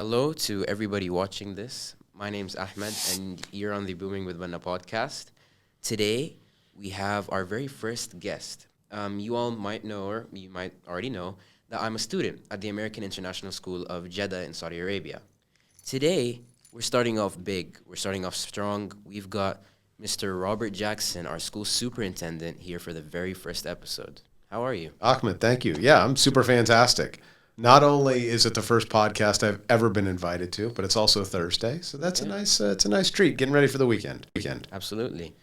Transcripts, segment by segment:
Hello to everybody watching this. My name's Ahmed, and you're on the Booming with Banna podcast. Today, we have our very first guest. You all might know, or you might already know, that I'm a student at the American International School of Jeddah in Saudi Arabia. Today, we're starting off big. We're starting off strong. We've got Mr. Robert Jackson, our school superintendent, here for the very first episode. How are you? Ahmed, thank you. Yeah, I'm super fantastic. Not only is it the first podcast I've ever been invited to, but it's also Thursday, so that's it's a nice treat. Getting ready for the weekend. Absolutely.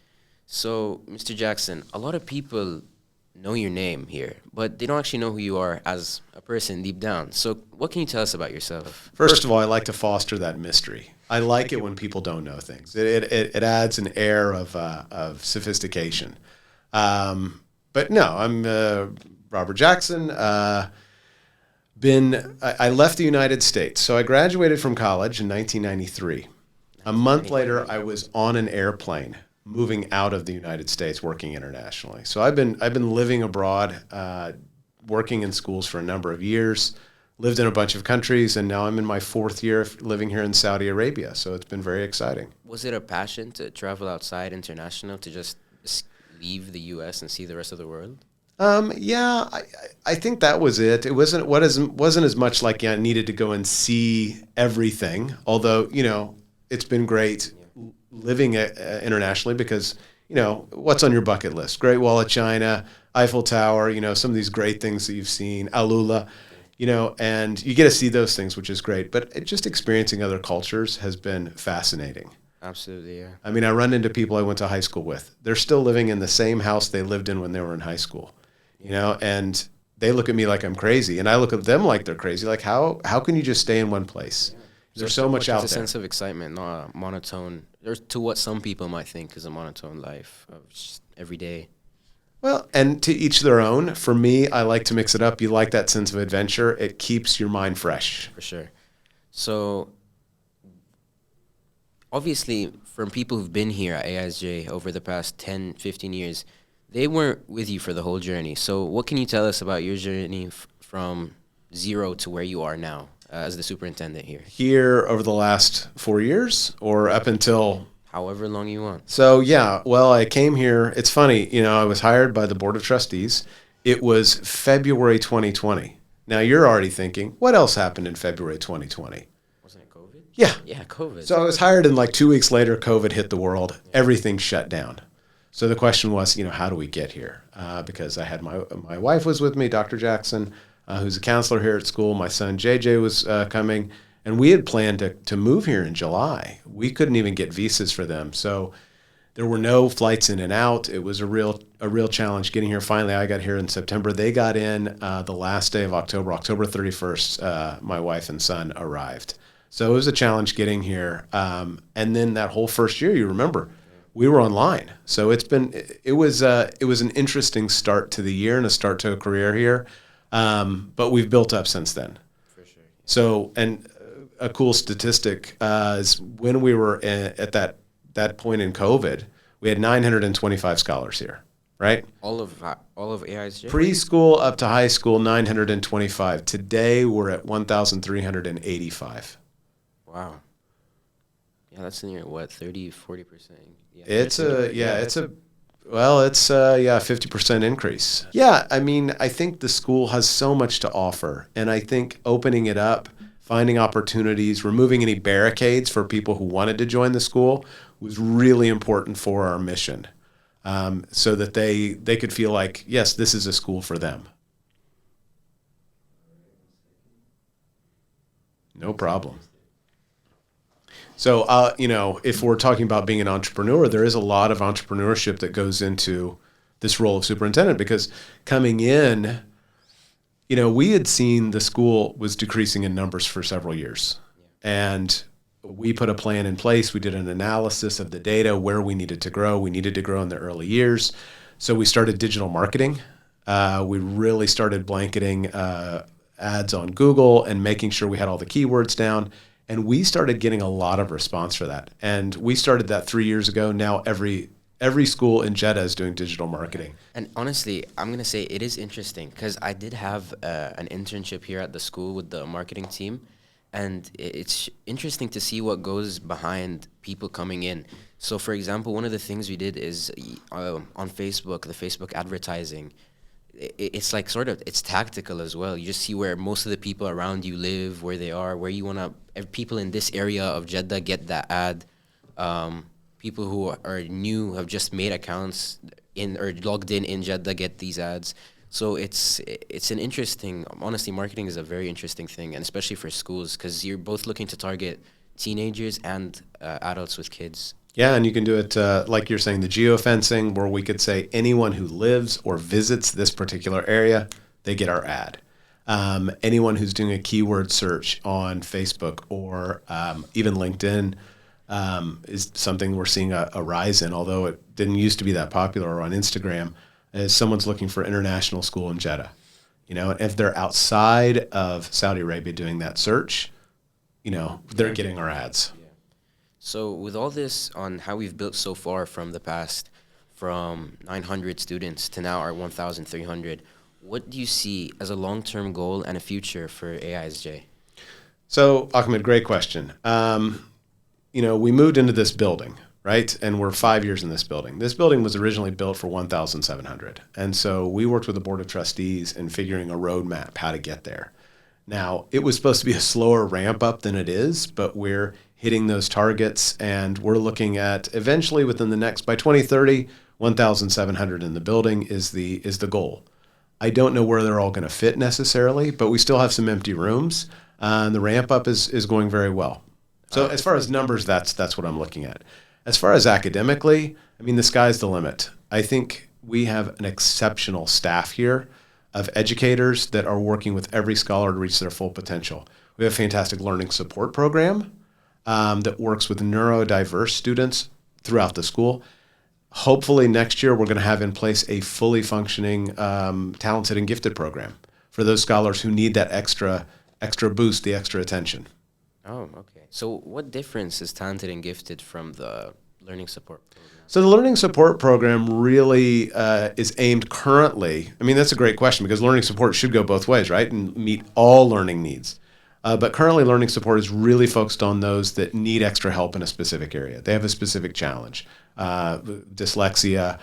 So, Mr. Jackson, a lot of people know your name here, but they don't actually know who you are as a person deep down. So, what can you tell us about yourself? First of all, I like to foster that mystery. I like it when people don't know things. It adds an air of sophistication. But no, I'm Robert Jackson. I left the United States. So I graduated from college in 1993. A month later, I was on an airplane moving out of the United States, working internationally. So I've been living abroad, working in schools for a number of years, lived in a bunch of countries, and now I'm in my fourth year of living here in Saudi Arabia. So it's been very exciting. Was it a passion to travel outside international, to just leave the U.S. and see the rest of the world? Yeah, I think that was it. It wasn't as much like I needed to go and see everything. Although it's been great living internationally because what's on your bucket list? Great Wall of China, Eiffel Tower. Some of these great things that you've seen, Alula. And you get to see those things, which is great. But just experiencing other cultures has been fascinating. Absolutely, yeah. I mean, I run into people I went to high school with. They're still living in the same house they lived in when they were in high school. And they look at me like I'm crazy, and I look at them like they're crazy. Like, how can you just stay in one place? Yeah. There's so much out there. It's a sense of excitement, not a monotone. There's to what some people might think is a monotone life of just every day. Well, and to each their own. For me, I like to mix it up. You like that sense of adventure. It keeps your mind fresh. For sure. So, obviously, from people who've been here at AISJ over the past 10, 15 years, they weren't with you for the whole journey. So what can you tell us about your journey from zero to where you are now as the superintendent here? Here over the last 4 years or up until... However long you want. So, yeah, well, I came here. It's funny, I was hired by the Board of Trustees. It was February 2020. Now, you're already thinking, what else happened in February 2020? Wasn't it COVID? Yeah. Yeah, COVID. So I was hired, and like 2 weeks later, COVID hit the world. Everything shut down. So the question was, how do we get here? Because I had my wife was with me, Dr. Jackson, who's a counselor here at school. My son, JJ, was coming. And we had planned to move here in July. We couldn't even get visas for them. So there were no flights in and out. It was a real challenge getting here. Finally, I got here in September. They got in the last day of October 31st. My wife and son arrived. So it was a challenge getting here. And then that whole first year, you remember, we were online. So it was an interesting start to the year and a start to a career here. But we've built up since then. For sure. So, and a cool statistic is when we were at that point in COVID, we had 925 scholars here, right? All of AISJ? Preschool up to high school, 925. Today, we're at 1,385. Wow. Yeah, that's near, 30, 40%? Yeah, It's a 50% increase. Yeah, I mean, I think the school has so much to offer, and I think opening it up, finding opportunities, removing any barricades for people who wanted to join the school was really important for our mission, so that they could feel like, yes, this is a school for them. No problem. So, if we're talking about being an entrepreneur, there is a lot of entrepreneurship that goes into this role of superintendent because coming in, we had seen the school was decreasing in numbers for several years. And we put a plan in place. We did an analysis of the data, where we needed to grow. We needed to grow in the early years. So we started digital marketing. We really started blanketing ads on Google and making sure we had all the keywords down. And we started getting a lot of response for that. And we started that 3 years ago. Now every school in Jeddah is doing digital marketing. And honestly, I'm going to say it is interesting because I did have an internship here at the school with the marketing team. And it's interesting to see what goes behind people coming in. So, for example, one of the things we did is on Facebook, the Facebook advertising. It's like sort of it's tactical as well. You just see where most of the people around you live, where they are, where you want to. People in this area of Jeddah get that ad. People who are new have just made accounts in or logged in Jeddah get these ads. So it's an interesting. Honestly, marketing is a very interesting thing, and especially for schools because you're both looking to target teenagers and adults with kids. Yeah, and you can do it like you're saying, the geofencing, where we could say anyone who lives or visits this particular area, they get our ad. Anyone who's doing a keyword search on Facebook or even LinkedIn is something we're seeing a rise in, although it didn't used to be that popular, or on Instagram, as someone's looking for international school in Jeddah. You know, if they're outside of Saudi Arabia doing that search, you know, they're getting our ads. So with all this on how we've built so far from the past, from 900 students to now our 1,300, what do you see as a long-term goal and a future for AISJ? So, Ahmed, great question. You know, we moved into this building, right? And we're 5 years in this building. This building was originally built for 1,700. And so we worked with the Board of Trustees in figuring a roadmap, how to get there. Now, it was supposed to be a slower ramp up than it is, but we're hitting those targets, and we're looking at eventually within the next, by 2030, 1,700 in the building is the goal. I don't know where they're all going to fit necessarily, but we still have some empty rooms, and the ramp up is going very well. So as far as numbers, that's what I'm looking at. As far as academically, I mean, the sky's the limit. I think we have an exceptional staff here of educators that are working with every scholar to reach their full potential. We have a fantastic learning support program that works with neurodiverse students throughout the school. Hopefully next year we're going to have in place a fully functioning talented and gifted program for those scholars who need that extra boost, the extra attention. Oh, okay. So what difference is talented and gifted from the learning support program? So the learning support program really is aimed currently, I mean, that's a great question because learning support should go both ways, right? And meet all learning needs. But currently learning support is really focused on those that need extra help in a specific area. They have a specific challenge. Dyslexia,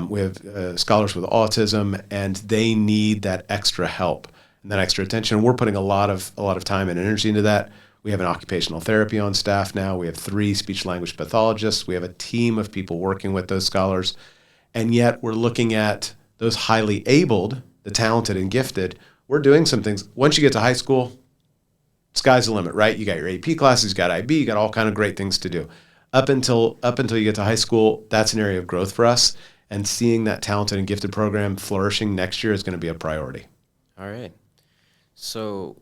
we have scholars with autism, and they need that extra help and that extra attention. And we're putting a lot of time and energy into that. We have an occupational therapy on staff now. We have 3 speech language pathologists. We have a team of people working with those scholars. And yet we're looking at those highly abled, the talented and gifted. We're doing some things. Once you get to high school, sky's the limit, right? You got your AP classes, you got IB, you got all kind of great things to do. Up until you get to high school, that's an area of growth for us. And seeing that talented and gifted program flourishing next year is going to be a priority. All right. So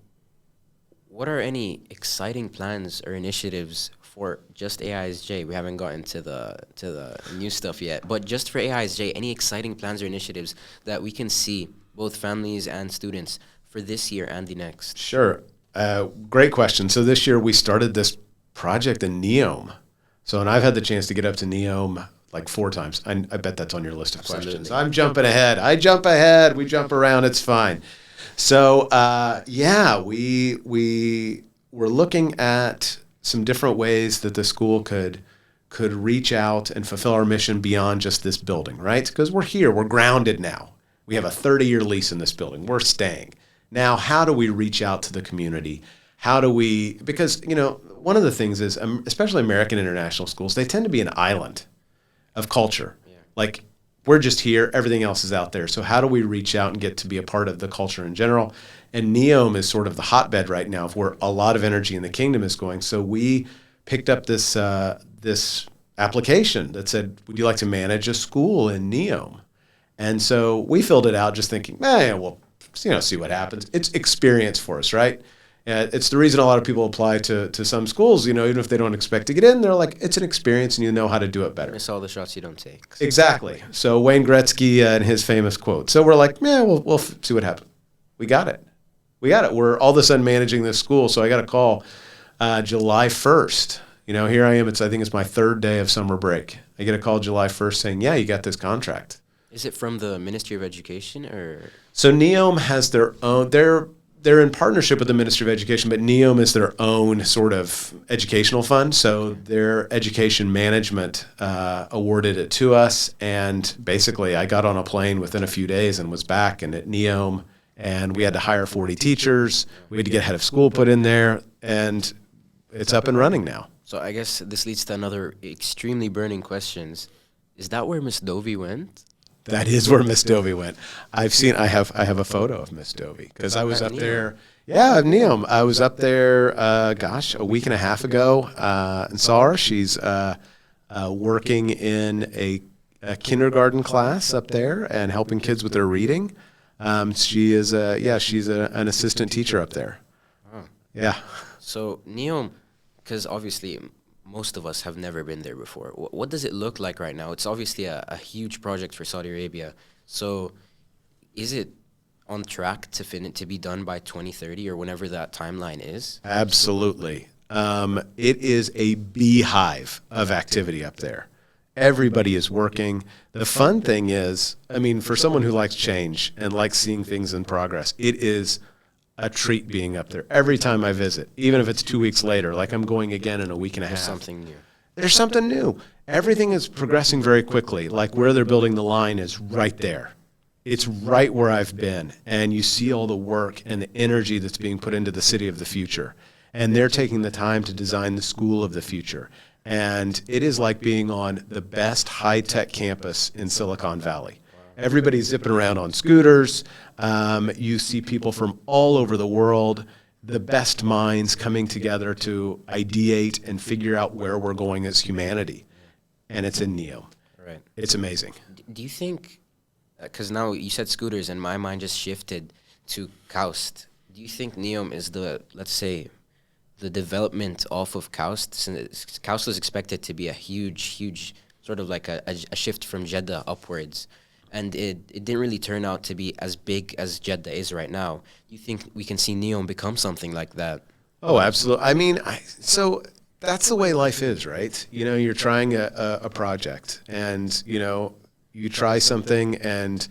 what are any exciting plans or initiatives for just AISJ? We haven't gotten to the new stuff yet, but just for AISJ, any exciting plans or initiatives that we can see, both families and students, for this year and the next? Sure. Great question. So this year we started this project in Neom. So, and I've had the chance to get up to Neom like 4 times. I bet that's on your list of questions. I'm jumping ahead. I jump ahead. We jump around. It's fine. So, we were looking at some different ways that the school could reach out and fulfill our mission beyond just this building, right? Because we're here. We're grounded now. We have a 30-year lease in this building. We're staying. Now, how do we reach out to the community? How do we, because, you know, one of the things is, especially American international schools, they tend to be an island of culture. Yeah. Like, we're just here, everything else is out there. So how do we reach out and get to be a part of the culture in general? And Neom is sort of the hotbed right now of where a lot of energy in the kingdom is going. So we picked up this application that said, would you like to manage a school in Neom? And so we filled it out just thinking, we'll see what happens. It's experience for us, right? It's the reason a lot of people apply to some schools, even if they don't expect to get in, they're like, it's an experience and you know how to do it better. Miss all the shots you don't take. Exactly. So Wayne Gretzky and his famous quote. So we're like, we'll see what happens. We got it. We're all of a sudden managing this school. So I got a call July 1st. Here I am. I think it's my 3rd day of summer break. I get a call July 1st saying, you got this contract. Is it from the Ministry of Education or? So Neom has their own, they're in partnership with the Ministry of Education, but Neom is their own sort of educational fund. So their education management awarded it to us. And basically, I got on a plane within a few days and was back and at Neom. And we had to hire 40 teachers. We had to get head of school put in there. And it's up and running now. So I guess this leads to another extremely burning questions. Is that where Miss Dovey went? That is where Miss Dovey went. I have a photo of Miss Dovey because I was up there. Yeah, Neom. I was up there, a week and a half ago and saw her. She's working in a kindergarten class up there and helping kids with their reading. She is she's an assistant teacher up there. Oh. Yeah. So Neom, because obviously most of us have never been there before. What does it look like right now? It's obviously a huge project for Saudi Arabia. So is it on track to be done by 2030 or whenever that timeline is? Absolutely. It is a beehive of activity up there. Everybody is working. The fun thing is, I mean, for someone who likes change and likes seeing things in progress, it is a treat being up there every time I visit, even if it's 2 weeks later, like I'm going again in a week and a half. There's something new. There's something new. Everything is progressing very quickly. Like where they're building the line is right there. It's right where I've been. And you see all the work and the energy that's being put into the city of the future. And they're taking the time to design the school of the future. And it is like being on the best high-tech campus in Silicon Valley. Everybody's zipping around on scooters. You see people from all over the world, the best minds coming together to ideate and figure out where we're going as humanity. And it's in Neom. Right. It's amazing. Do you think, because now you said scooters and my mind just shifted to Kaust. Do you think Neom is let's say, the development off of Kaust? Since Kaust was expected to be a huge, sort of like a shift from Jeddah upwards. And it didn't really turn out to be as big as Jeddah is right now. Do you think we can see Neom become something like that? Oh, absolutely. I mean, so that's the way life is, right? You know, you're trying a project and, you know, you try something and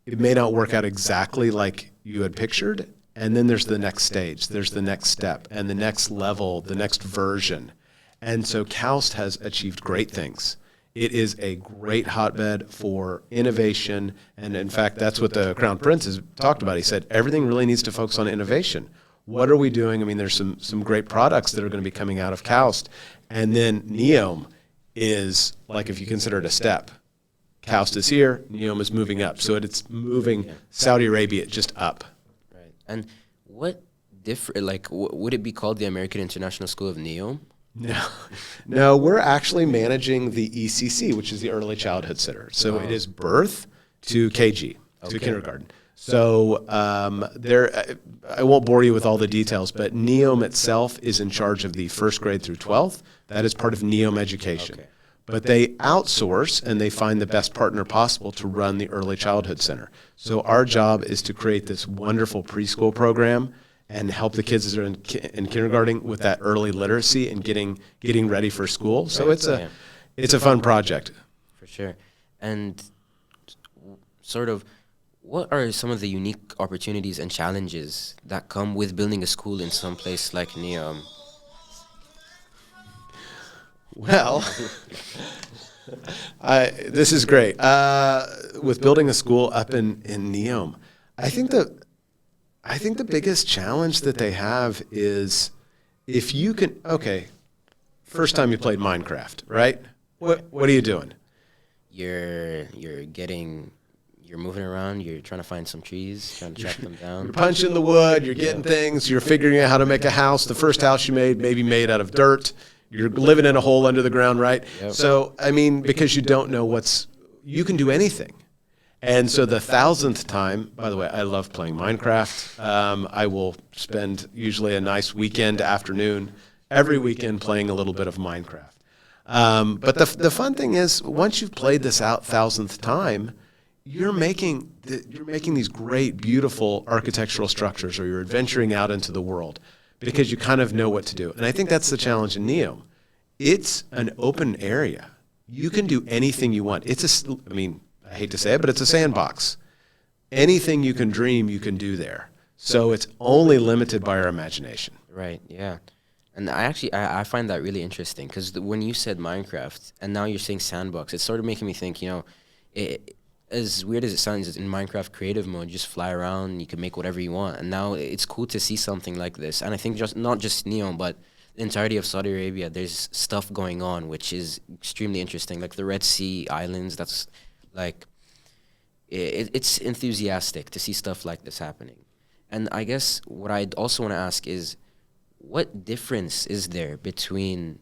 it may not work out exactly like you had pictured. And then there's the next stage, there's the next step and the next level, the next version. And so Kaust has achieved great things. It is a great hotbed for innovation. And in fact, that's what the Crown Prince has talked about. He said, everything really needs to focus on innovation. What are we doing? I mean, there's some great products that are going to be coming out of Kaust. And then Neom is, like if you consider it a step, Kaust is here, Neom is moving up. So it's moving Saudi Arabia just up. Right. And what would it be called the American International School of Neom? No, we're actually managing the ECC, which is the Early Childhood Center. So it is birth to KG, to kindergarten. So I won't bore you with all the details, but Neom itself is in charge of the first grade through 12th. That is part of Neom education. Okay. But they outsource and they find the best partner possible to run the Early Childhood Center. So our job is to create this wonderful preschool program and help the kids that are in kindergarten with that early literacy and getting ready for school. So it's a fun project. For sure. And sort of, what are some of the unique opportunities and challenges that come with building a school in some place like Neom? Well, this is great. With building a school up in Neom, I think the biggest challenge that they have is if you can, first time you played Minecraft, right? What are you doing? You're moving around, you're trying to find some trees, trying to chop them down. You're punching the wood, you're getting things, you're figuring out how to make a house. The first house you made, maybe made out of dirt. You're living in a hole under the ground, right? Yep. So, I mean, because you don't know you can do anything. And so the 1,000th time, by the way, I love playing Minecraft. I will spend usually a nice weekend afternoon, every weekend playing a little bit of Minecraft. But the fun thing is, once you've played this out 1,000th time, you're making these great, beautiful architectural structures, or you're adventuring out into the world because you kind of know what to do. And I think that's the challenge in Neom. It's an open area. You can do anything you want. I hate to say it, but it's a sandbox. Anything you can dream, you can do there. So it's only limited by our imagination. Right, yeah. And I find that really interesting because when you said Minecraft and now you're saying sandbox, it's sort of making me think, as weird as it sounds, in Minecraft creative mode, you just fly around, you can make whatever you want. And now it's cool to see something like this. And I think not just Neom, but the entirety of Saudi Arabia, there's stuff going on, which is extremely interesting. Like the Red Sea Islands, that's like, it's enthusiastic to see stuff like this happening. And I guess what I'd also want to ask is, what difference is there between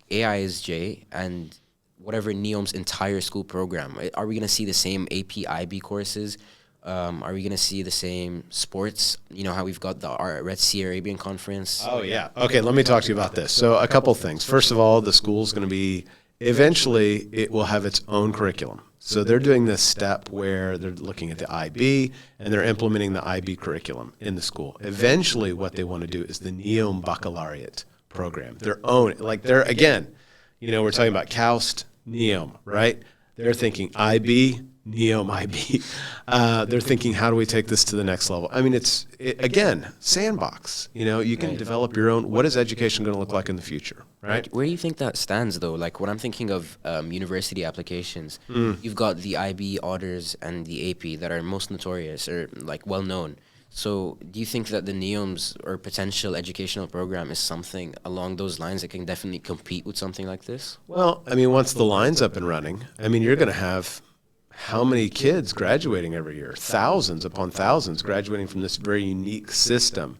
AISJ and whatever Neom's entire school program? Are we going to see the same AP IB courses? Are we going to see the same sports? You know how we've got the Red Sea Arabian Conference? Oh, yeah. Okay, let me talk to you about this. So a couple things. First of all, the school's going to be, eventually, it will have its own curriculum. So they're doing this step where they're looking at the IB and they're implementing the IB curriculum in the school. Eventually, what they want to do is the Neom Baccalaureate program, their own. Like they're, again, we're talking about KAUST, Neom, right? They're thinking IB, Neom, IB. They're thinking, how do we take this to the next level? I mean, again, sandbox. You can develop your own. What is education going to look like in the future, right? Where do you think that stands, though? Like, when I'm thinking of university applications, you've got the IB orders and the AP that are most notorious or, like, well-known. So do you think that the Neom's or potential educational program is something along those lines that can definitely compete with something like this? Well, I mean, once the line's up and running, I mean, you're going to have how many kids graduating every year? Thousands upon thousands graduating from this very unique system.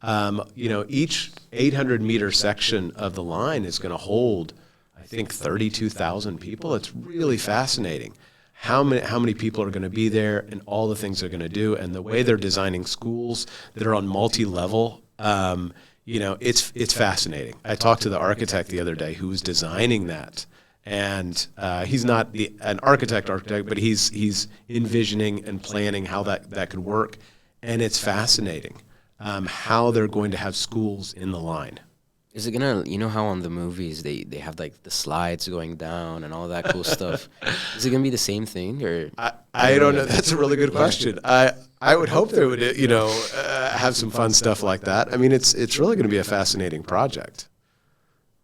Each 800-meter section of the line is going to hold, I think, 32,000 people. It's really fascinating how many people are going to be there and all the things they're going to do, and the way they're designing schools that are on multi-level. It's fascinating. I talked to the architect the other day who was designing that. And he's not an architect, but he's envisioning and planning how that could work. And it's fascinating how they're going to have schools in the line. Is it going to, how on the movies they have like the slides going down and all that cool stuff? Is it going to be the same thing? Or I don't know. That's a really good question. I would hope they would, have some fun stuff like that. I mean, it's really going to be a fascinating project.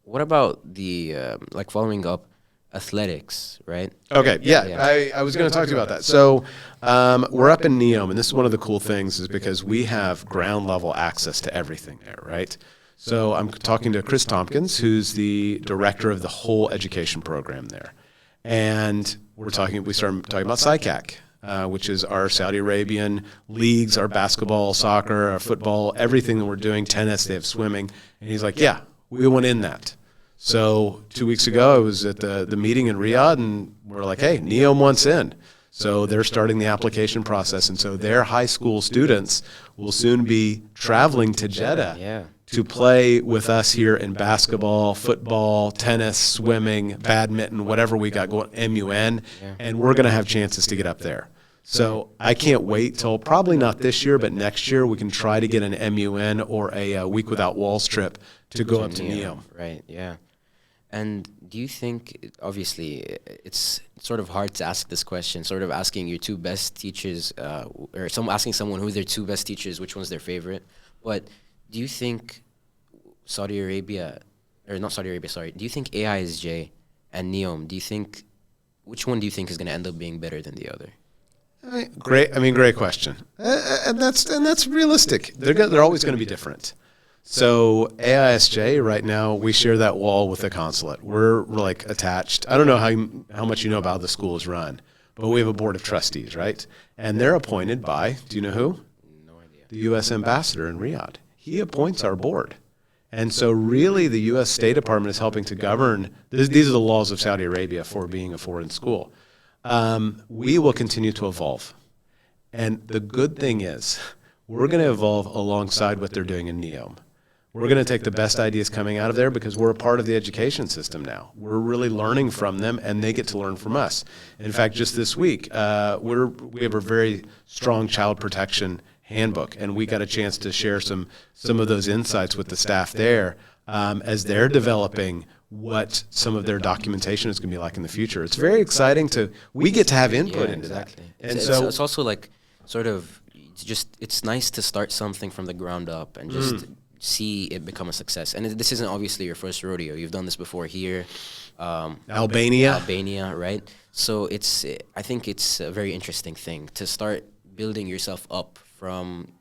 What about the, following up, athletics, right? Okay, yeah. I was going to talk to you about that. So we're up in Neom, and this is one of the cool things is because we have ground level access to everything there, right? So I'm talking to Chris Tompkins, who's the director of the whole education program there. And we started talking about SICAC, which is our Saudi Arabian leagues, our basketball, soccer, our football, everything that we're doing, tennis, they have swimming. And he's like, yeah, we want in that. So 2 weeks ago, I was at the meeting in Riyadh, and we're like, hey, Neom wants in. So they're starting the application process. And so their high school students will soon be traveling to Jeddah to play with us here in basketball, football, tennis, swimming, badminton, whatever we got going, MUN. And we're going to have chances to get up there. So I can't wait till probably not this year, but next year we can try to get an MUN or a Week Without Walls trip to go up to Neom. Right, yeah. And do you think, obviously, it's sort of hard to ask this question, sort of asking your two best teachers, or asking someone who their two best teachers, which one's their favorite. But do you think do you think AISJ and Neom, which one do you think is going to end up being better than the other? Great question. And that's realistic. They're always going to be different. So AISJ right now, we share that wall with the consulate. We're like attached. I don't know how much you know about how the school is run, but we have a board of trustees, right? And they're appointed by, do you know who? No idea. The U.S. ambassador in Riyadh. He appoints our board. And so really the U.S. State Department is helping to govern. These are the laws of Saudi Arabia for being a foreign school. We will continue to evolve. And the good thing is we're going to evolve alongside what they're doing in Neom. We're going to take the best ideas coming out of there because we're a part of the education system now. We're really learning from them, and they get to learn from us. In fact, just this week, we have a very strong child protection handbook, and we got a chance to share some of those insights with the staff there as they're developing what some of their documentation is going to be like in the future. It's very exciting we get to have input into that. And it's also like sort of it's nice to start something from the ground up and just see it become a success. And this isn't obviously your first rodeo. You've done this before here, Albania, right? So I think it's a very interesting thing to start building yourself up from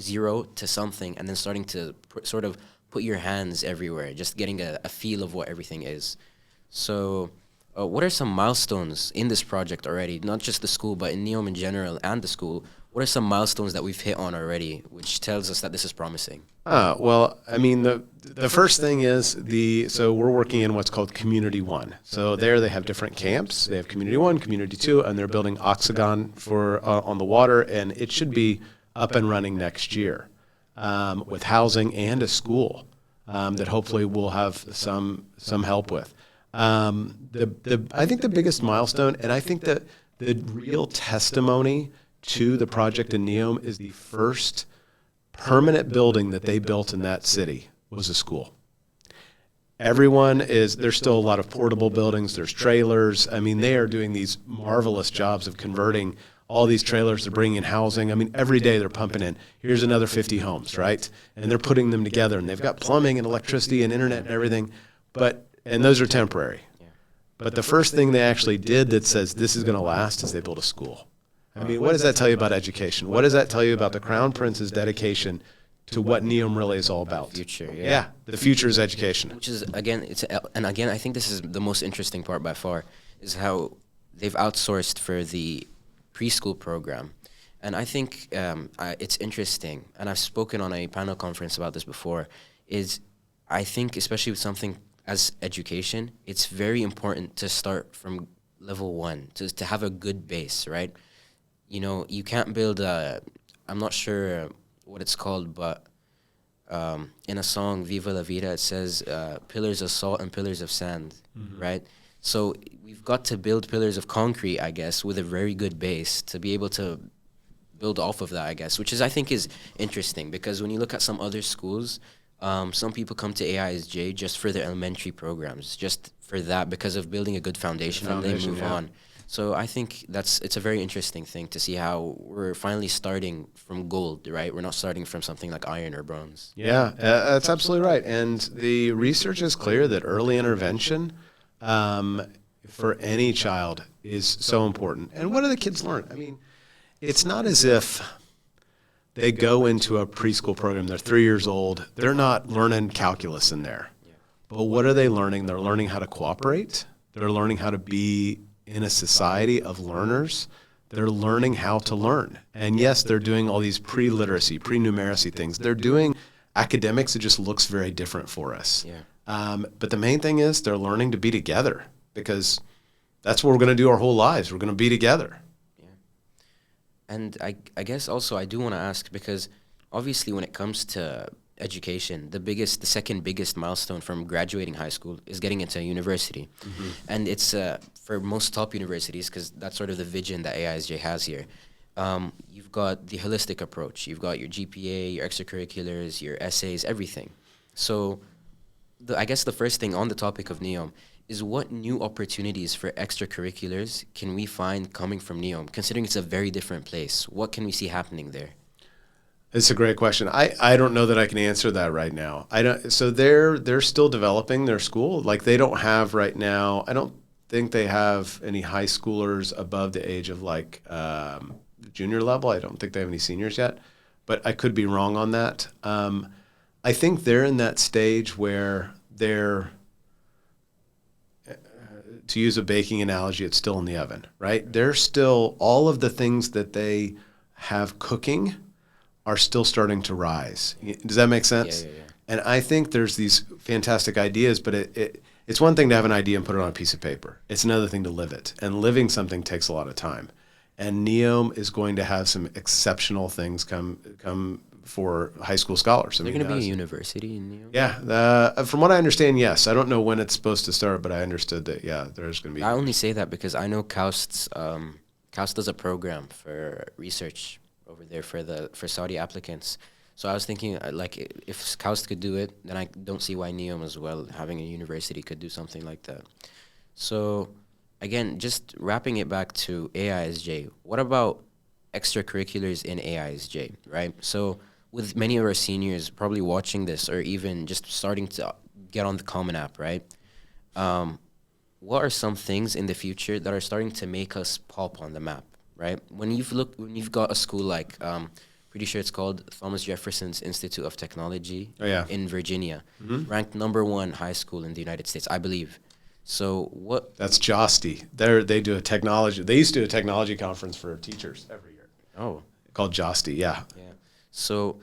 zero to something, and then starting to sort of put your hands everywhere, just getting a feel of what everything is. So what are some milestones in this project already? Not just the school, but in Neom in general and the school. What are some milestones that we've hit on already, which tells us that this is promising? Well, I mean, the first thing is so we're working in what's called Community 1. So there they have different camps. They have Community 1, Community 2, and they're building Oxagon for on the water, and it should be up and running next year with housing and a school that hopefully we'll have some help with. I think the biggest milestone, and I think that the real testimony to the project in Neom is the first permanent building that they built in that city was a school. There's still a lot of portable buildings, there's trailers. I mean, they are doing these marvelous jobs of converting all these trailers. They're bringing in housing. I mean, every day they're pumping in, here's another 50 homes, right? And they're putting them together, and they've got plumbing and electricity and internet and everything, and those are temporary. But the first thing they actually did that says this is going to last is they built a school. I mean, what does that tell you about education? What does that tell you about the Crown Prince's dedication to what Neom really is all about? Future, yeah. The future is education. Which is, again, I think this is the most interesting part by far, is how they've outsourced for the preschool program. And I think it's interesting, and I've spoken on a panel conference about this before, is I think especially with something as education, it's very important to start from level 1, to have a good base, right? You know, you can't build I'm not sure what it's called, but in a song, Viva la Vida, it says pillars of salt and pillars of sand, right? So we've got to build pillars of concrete, I guess, with a very good base to be able to build off of that, I guess, which I think is interesting, because when you look at some other schools, some people come to AISJ just for their elementary programs, just for that, because of building a good foundation, and they move on. So I think it's a very interesting thing to see how we're finally starting from gold, right? We're not starting from something like iron or bronze. Yeah, that's absolutely right. And the research is clear that early intervention for any child is so important. And what do the kids learn? I mean, it's not as if they go into a preschool program, they're 3 years old, they're not learning calculus in there. Yeah. But what are they learning? They're learning how to cooperate. They're learning how to be in a society of learners. They're learning how to learn. And yes, they're doing all these pre-literacy, pre-numeracy things. They're doing academics. It just looks very different for us. Yeah. But the main thing is they're learning to be together, because that's what we're going to do our whole lives. We're going to be together. Yeah. And I guess also I do want to ask, because obviously when it comes to education, the second biggest milestone from graduating high school is getting into a university. And it's for most top universities, because that's sort of the vision that AISJ has here. You've got the holistic approach. You've got your GPA, your extracurriculars, your essays, everything. So I guess the first thing on the topic of Neom is, what new opportunities for extracurriculars can we find coming from Neom, considering it's a very different place? What can we see happening there? It's a great question. I don't know that I can answer that right now. So they're still developing their school. Like, they don't have right now, I don't think they have any high schoolers above the age of like junior level. I don't think they have any seniors yet, but I could be wrong on that. I think they're in that stage where they're, to use a baking analogy, it's still in the oven, right? They're still, all of the things that they have cooking are still starting to rise. Does that make sense? Yeah. And I think there's these fantastic ideas, but it's one thing to have an idea and put it on a piece of paper. It's another thing to live it. And living something takes a lot of time. And Neom is going to have some exceptional things come for high school scholars. Is there going to be a university in Neom? Yeah. From what I understand, yes. I don't know when it's supposed to start, but I understood that, yeah, there's going to be. I only say that because I know KAUST does a program for research over there for Saudi applicants. So I was thinking, like, if KAUST could do it, then I don't see why Neom as well, having a university, could do something like that. So, again, just wrapping it back to AISJ, what about extracurriculars in AISJ, right? So with many of our seniors probably watching this or even just starting to get on the Common App, right? Um, what are some things in the future that are starting to make us pop on the map, right? When you've got a school like, pretty sure it's called Thomas Jefferson's Institute of Technology Oh, yeah. in Virginia, ranked #1 high school in the United States, I believe. So what? That's Josty. They do a technology. They used to do a technology conference for teachers every year Oh, called Josty. Yeah. yeah. So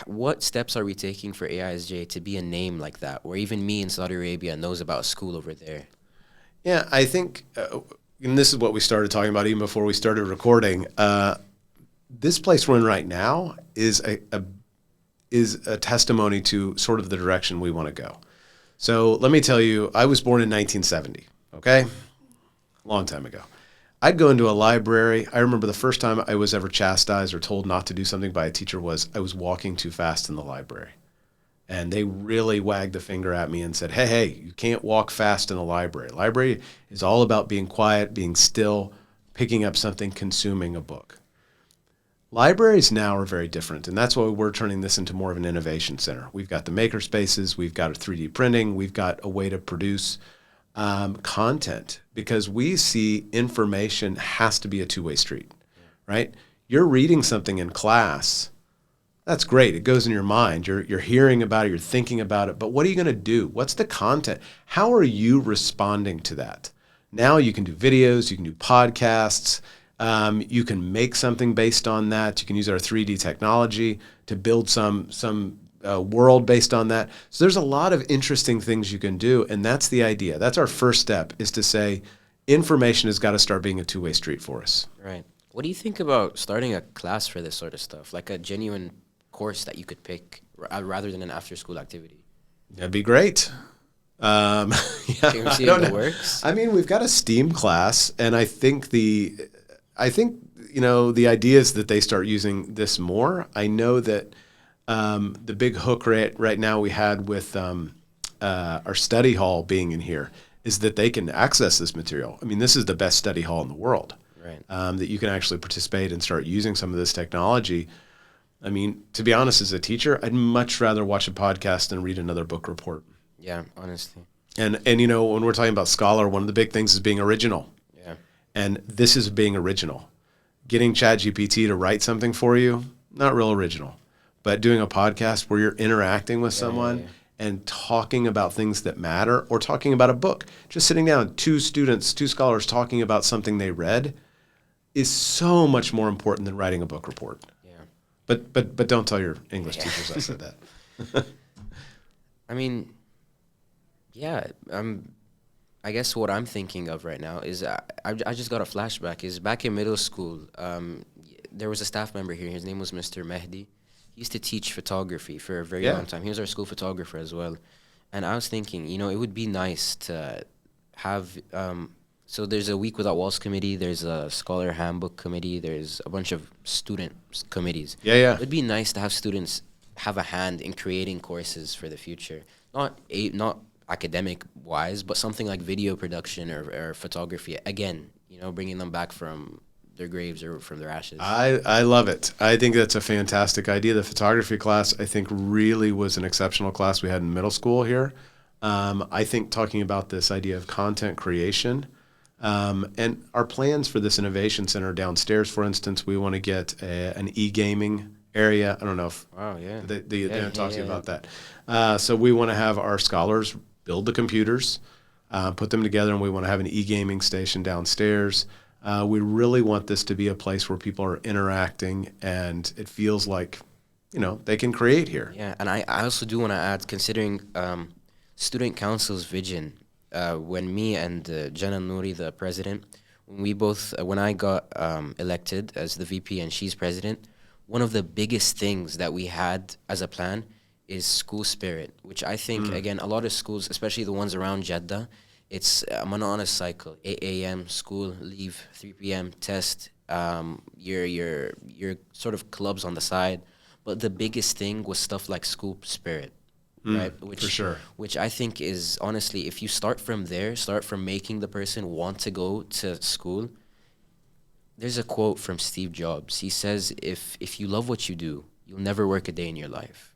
what steps are we taking for AISJ to be a name like that, where even me in Saudi Arabia knows about a school over there? Yeah, I think, and this is what we started talking about even before we started recording. This place we're in right now is a testimony to sort of the direction we want to go. So let me tell you, I was born in 1970. Okay, long time ago. I'd go into a library. I remember the first time I was ever chastised or told not to do something by a teacher was I was walking too fast in the library. And they really wagged the finger at me and said, hey, you can't walk fast in the library. Library is all about being quiet, being still, picking up something, consuming a book. Libraries now are very different, and that's why we're turning this into more of an innovation center. We've got the maker spaces, we've got a 3D printing, we've got a way to produce content, because we see information has to be a two-way street, right? You're reading something in class, that's great. It goes in your mind. You're hearing about it, you're thinking about it, but what are you going to do? What's the content? How are you responding to that? Now you can do videos, you can do podcasts, you can make something based on that. You can use our 3D technology to build some world based on that. So there's a lot of interesting things you can do, and that's the idea. That's our first step, is to say information has got to start being a two-way street for us. Right. What do you think about starting a class for this sort of stuff, like a genuine course that you could pick rather than an after-school activity? That'd be great. Yeah, Can we see if it works? I mean, we've got a STEAM class, and I think the idea is that they start using this more. I know that the big hook right now we had with our study hall being in here is that they can access this material. I mean, this is the best study hall in the world. Right. That you can actually participate and start using some of this technology. I mean, to be honest, as a teacher, I'd much rather watch a podcast than read another book report. Yeah, honestly. And when we're talking about Scholar, one of the big things is being original. Yeah. And this is being original. Getting ChatGPT to write something for you, not real original. But doing a podcast where you're interacting with someone and talking about things that matter, or talking about a book, just sitting down, two scholars talking about something they read, is so much more important than writing a book report. Yeah. But don't tell your English teachers I said that. I mean, yeah. I guess what I'm thinking of right now is I just got a flashback. Is back in middle school, there was a staff member here. His name was Mr. Mehdi. He used to teach photography for a very long time. He was our school photographer as well. And I was thinking, it would be nice to have so there's a Week Without Walls committee, there's a Scholar Handbook committee, there's a bunch of student committees. Yeah. It would be nice to have students have a hand in creating courses for the future. Not academic wise, but something like video production or photography. Again, bringing them back from their graves or from their ashes. I love it. I think that's a fantastic idea. The photography class, I think, really was an exceptional class we had in middle school here. I think talking about this idea of content creation, and our plans for this innovation center downstairs, for instance, we want to get an e-gaming area. I don't know if they talk to you about that. So we want to have our scholars build the computers, put them together, and we want to have an e-gaming station downstairs. We really want this to be a place where people are interacting, and it feels like, they can create here. Yeah, and I also do want to add, considering student council's vision, when me and Jana Nouri, the president, when I got elected as the VP and she's president, one of the biggest things that we had as a plan is school spirit, which I think, again, a lot of schools, especially the ones around Jeddah, it's a monotonous cycle. 8 a.m. school, leave, 3 p.m. test, your sort of clubs on the side. But the biggest thing was stuff like school spirit, right? For sure. Which I think is, honestly, if you start from there, start from making the person want to go to school, there's a quote from Steve Jobs. He says, if you love what you do, you'll never work a day in your life,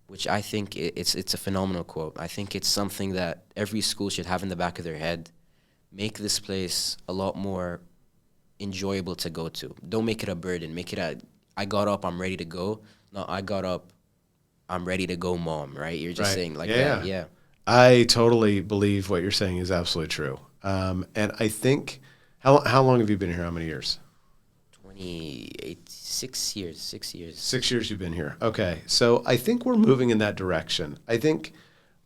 which I think it's a phenomenal quote. I think it's something that every school should have in the back of their head. Make this place a lot more enjoyable to go to. Don't make it a burden. Make it I got up, I'm ready to go. No, I got up, I'm ready to go, mom, right? You're just saying like that. Yeah. I totally believe what you're saying is absolutely true. And I think, how long have you been here? How many years? 6 years. 6 years. 6 years you've been here. Okay. So I think we're moving in that direction. I think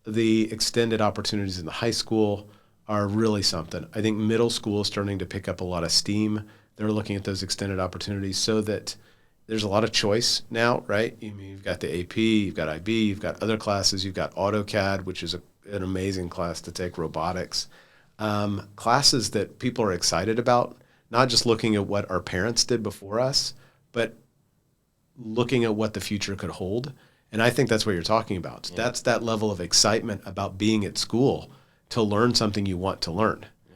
the extended opportunities in the high school are really something. I think middle school is starting to pick up a lot of steam. They're looking at those extended opportunities so that there's a lot of choice now, right? You've got the AP, you've got IB, you've got other classes, you've got AutoCAD, which is an amazing class to take, robotics. Classes that people are excited about, not just looking at what our parents did before us, but looking at what the future could hold. And I think that's what you're talking about. Yeah. That's that level of excitement about being at school to learn something you want to learn. Yeah.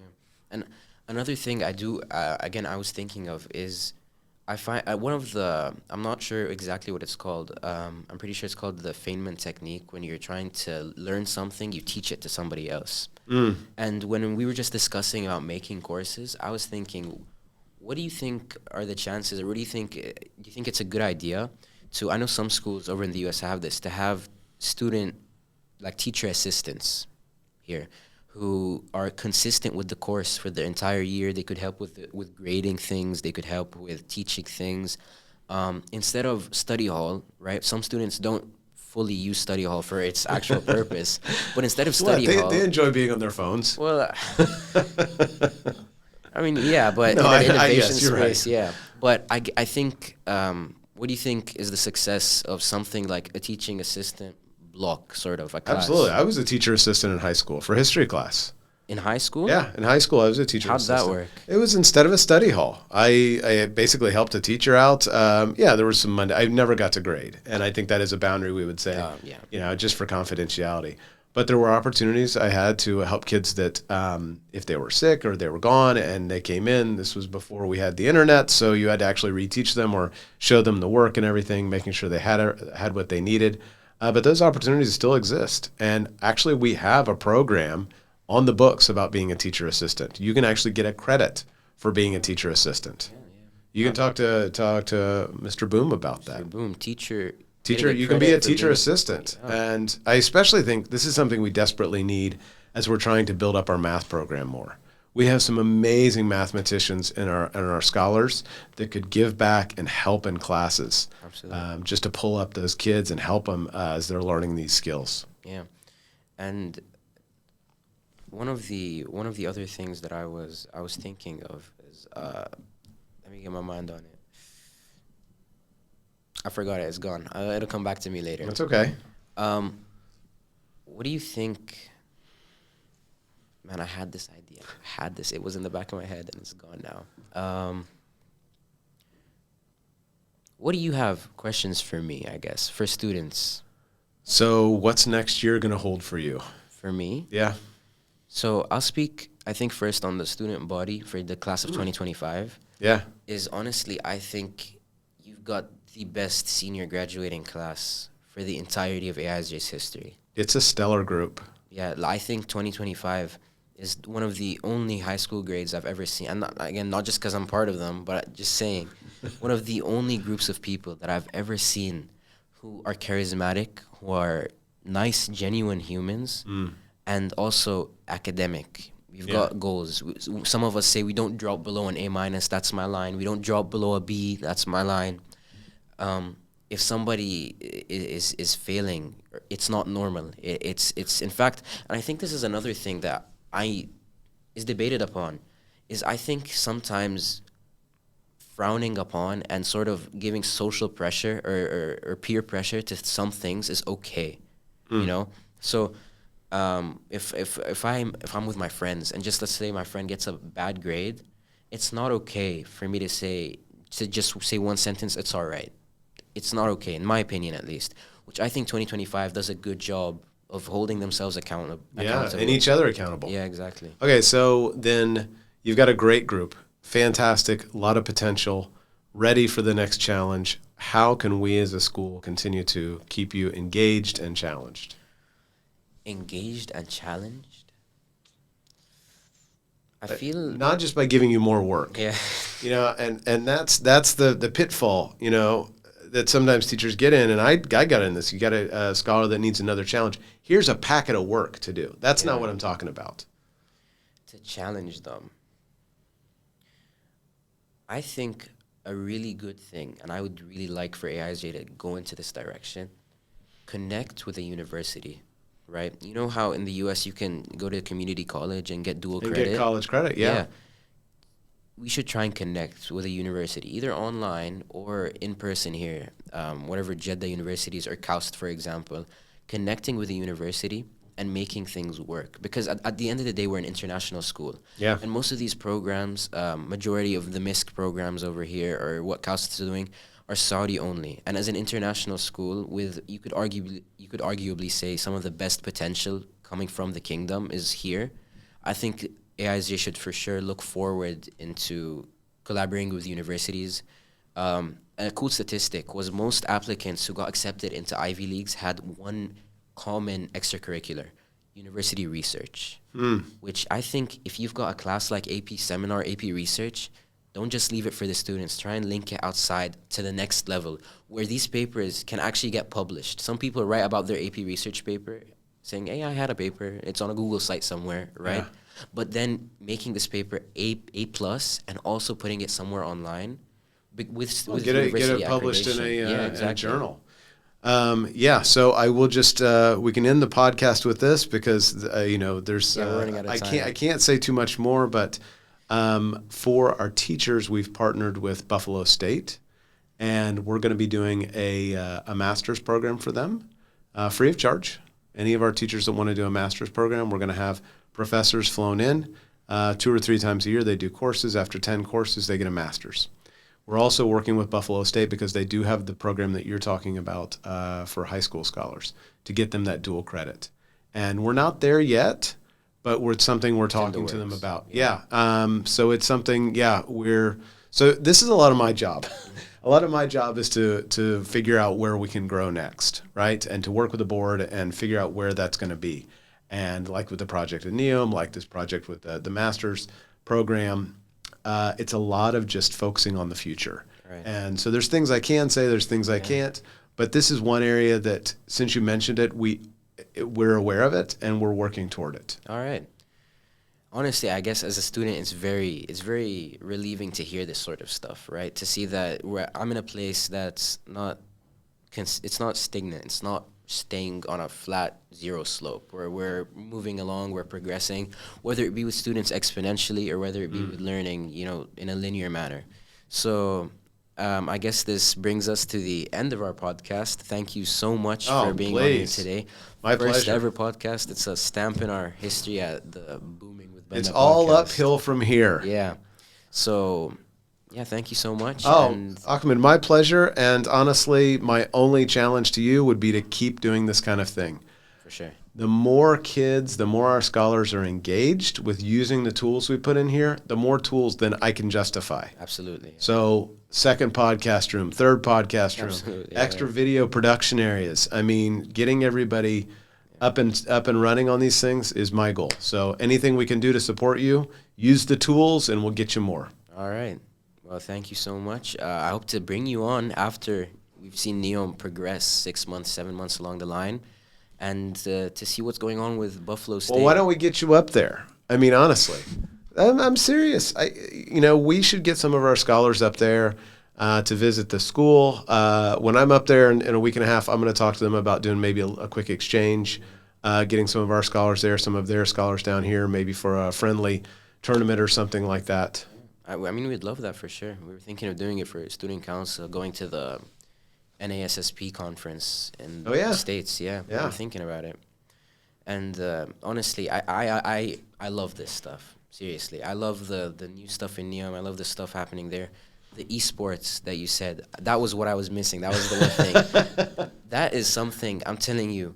And another thing I do, again, I was thinking of is I find one of the, I'm not sure exactly what it's called. I'm pretty sure it's called the Feynman technique. When you're trying to learn something, you teach it to somebody else. And when we were just discussing about making courses, I was thinking, what do you think are the chances, or what do you think it's a good idea to, I know some schools over in the US have this, to have teacher assistants here who are consistent with the course for the entire year. They could help with grading things. They could help with teaching things. Instead of study hall, right? Some students don't fully use study hall for its actual purpose. But instead of study hall... They enjoy being on their phones. Well, I mean, yeah, but in an innovation space, right. Yeah. But I think, what do you think is the success of something like a teaching assistant block, sort of a class? Absolutely. I was a teacher assistant in high school for history class. In high school? Yeah, in high school I was a teacher assistant. How'd that work? It was instead of a study hall. I basically helped a teacher out. There was some Monday. I never got to grade, and I think that is a boundary we would say, just for confidentiality. But there were opportunities I had to help kids that if they were sick or they were gone and they came in, this was before we had the internet, so you had to actually reteach them or show them the work and everything, making sure they had what they needed. But those opportunities still exist. And actually we have a program on the books about being a teacher assistant. You can actually get a credit for being a teacher assistant. You can talk to Mr. Boom about that. Mr. Boom, teacher, you can be a teacher assistant. And I especially think this is something we desperately need as we're trying to build up our math program more. We have some amazing mathematicians in our scholars that could give back and help in classes. Absolutely. Just to pull up those kids and help them as they're learning these skills. Yeah. And one of the other things that I was thinking of is let me get my mind on it. I forgot it. It's gone. It'll come back to me later. That's okay. What do you think? Man, I had this idea. It was in the back of my head, and it's gone now. What do you have questions for me, I guess, for students? So what's next year going to hold for you? For me? Yeah. So I'll speak, I think, first on the student body for the class of 2025. Yeah. Is honestly, I think you've got the best senior graduating class for the entirety of AISJ's history. It's a stellar group. Yeah, I think 2025 is one of the only high school grades I've ever seen. And not just because I'm part of them, but just saying, one of the only groups of people that I've ever seen who are charismatic, who are nice, genuine humans, and also academic. We've got goals. Some of us say we don't drop below an A-, that's my line. We don't drop below a B, that's my line. If somebody is failing, it's not normal. It's in fact, and I think this is another thing that is debated upon, is I think sometimes frowning upon and sort of giving social pressure or peer pressure to some things is okay, you know. So if I'm with my friends and just let's say my friend gets a bad grade, it's not okay for me to just say one sentence, it's all right. It's not okay, in my opinion at least, which I think 2025 does a good job of holding themselves accountable. Yeah, and each other accountable. Yeah, exactly. Okay, so then you've got a great group. fantastic, a lot of potential, ready for the next challenge. How can we as a school continue to keep you engaged and challenged? Engaged and challenged? I feel... Not just by giving you more work. Yeah. And that's the pitfall, that sometimes teachers get in, and I got in this. You got a scholar that needs another challenge. Here's a packet of work to do. That's not what I'm talking about. To challenge them. I think a really good thing, and I would really like for AISJ to go into this direction, connect with a university, right? You know how in the U.S. you can go to a community college and get dual credit? Get college credit, yeah. We should try and connect with a university, either online or in person here, whatever Jeddah universities or KAUST, for example, connecting with a university and making things work. Because at the end of the day, we're an international school. Yeah. And most of these programs, majority of the MISC programs over here or what KAUST is doing are Saudi only. And as an international school with, you could arguably say some of the best potential coming from the kingdom is here. I think AISJ should for sure look forward into collaborating with universities. And a cool statistic was most applicants who got accepted into Ivy Leagues had one common extracurricular, university research, which I think if you've got a class like AP Seminar, AP Research, don't just leave it for the students. Try and link it outside to the next level where these papers can actually get published. Some people write about their AP Research paper saying, hey, I had a paper. It's on a Google site somewhere, right? Yeah. But then making this paper A plus and also putting it somewhere online with get it published in a journal. So I will just we can end the podcast with this because there's we're running out of time. I can't say too much more, but for our teachers, we've partnered with Buffalo State, and we're going to be doing a master's program for them, free of charge. Any of our teachers that want to do a master's program, we're going to have professors flown in 2 or 3 times a year. They do courses. After 10 courses, they get a master's. We're also working with Buffalo State because they do have the program that you're talking about for high school scholars to get them that dual credit. And we're not there yet, but it's something we're talking to them about. Yeah. So it's something, so this is a lot of my job. A lot of my job is to figure out where we can grow next, right? And to work with the board and figure out where that's going to be. And like with the project at Neom, like this project with the master's program, it's a lot of just focusing on the future. Right. And so there's things I can say, there's things I can't, but this is one area that, since you mentioned it, we're aware of it and we're working toward it. All right. Honestly, I guess as a student, it's very relieving to hear this sort of stuff, right? To see that I'm in a place that's it's not stagnant. It's not staying on a flat zero slope where we're moving along, we're progressing, whether it be with students exponentially or whether it be with learning, in a linear manner. So I guess this brings us to the end of our podcast. Thank you so much for being on here today. My First pleasure. ever podcast. It's a stamp in our history at the Booming with Banna It's all podcast. uphill from here. Yeah. So, thank you so much. Ahmed, my pleasure. And honestly, my only challenge to you would be to keep doing this kind of thing. For sure. The more kids, the more our scholars are engaged with using the tools we put in here, the more tools then I can justify. Absolutely. So second podcast room, third podcast room, extra video production areas. I mean, getting everybody up and running on these things is my goal. So anything we can do to support you, use the tools and we'll get you more. All right. Well, thank you so much. I hope to bring you on after we've seen Neom progress 6 months, 7 months along the line, and to see what's going on with Buffalo State. Well, why don't we get you up there? I mean, honestly, I'm serious. We should get some of our scholars up there to visit the school. When I'm up there in a week and a half, I'm going to talk to them about doing maybe a quick exchange, getting some of our scholars there, some of their scholars down here, maybe for a friendly tournament or something like that. I mean, we'd love that for sure. We were thinking of doing it for student council, going to the NASSP conference in the States. Yeah, we were thinking about it. And honestly, I love this stuff. Seriously, I love the new stuff in Neom. I love the stuff happening there. The esports that you said, that was what I was missing. That was the one thing. That is something, I'm telling you,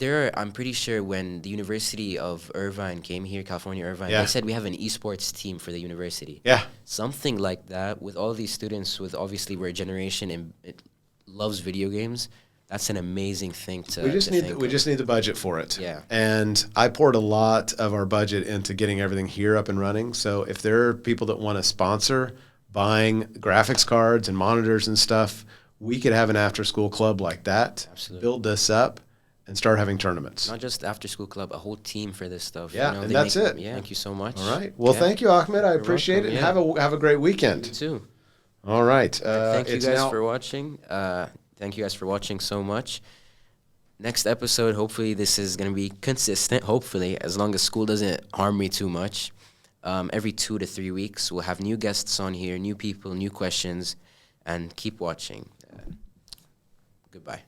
I'm pretty sure when the University of Irvine came here, California Irvine, Yeah. they said we have an esports team for the university. Yeah. Something like that with all these students. With obviously we're a generation and it loves video games. That's an amazing thing to. We just to need think we of. just need the budget for it. Yeah. And I poured a lot of our budget into getting everything here up and running. So if there are people that want to sponsor buying graphics cards and monitors and stuff, we could have an after school club like that. Absolutely. Build this up and start having tournaments. Not just after school club, a whole team for this stuff. Yeah, and they that's it. Yeah, thank you so much. All right. Well, Yeah. thank you, Ahmed. I You're appreciate welcome, it. yeah. And have a great weekend. You too. All right. Thank you it's guys now- for watching. Thank you guys for watching so much. Next episode, hopefully this is going to be consistent, hopefully, as long as school doesn't harm me too much. Every 2 to 3 weeks, we'll have new guests on here, new people, new questions, and keep watching. Goodbye.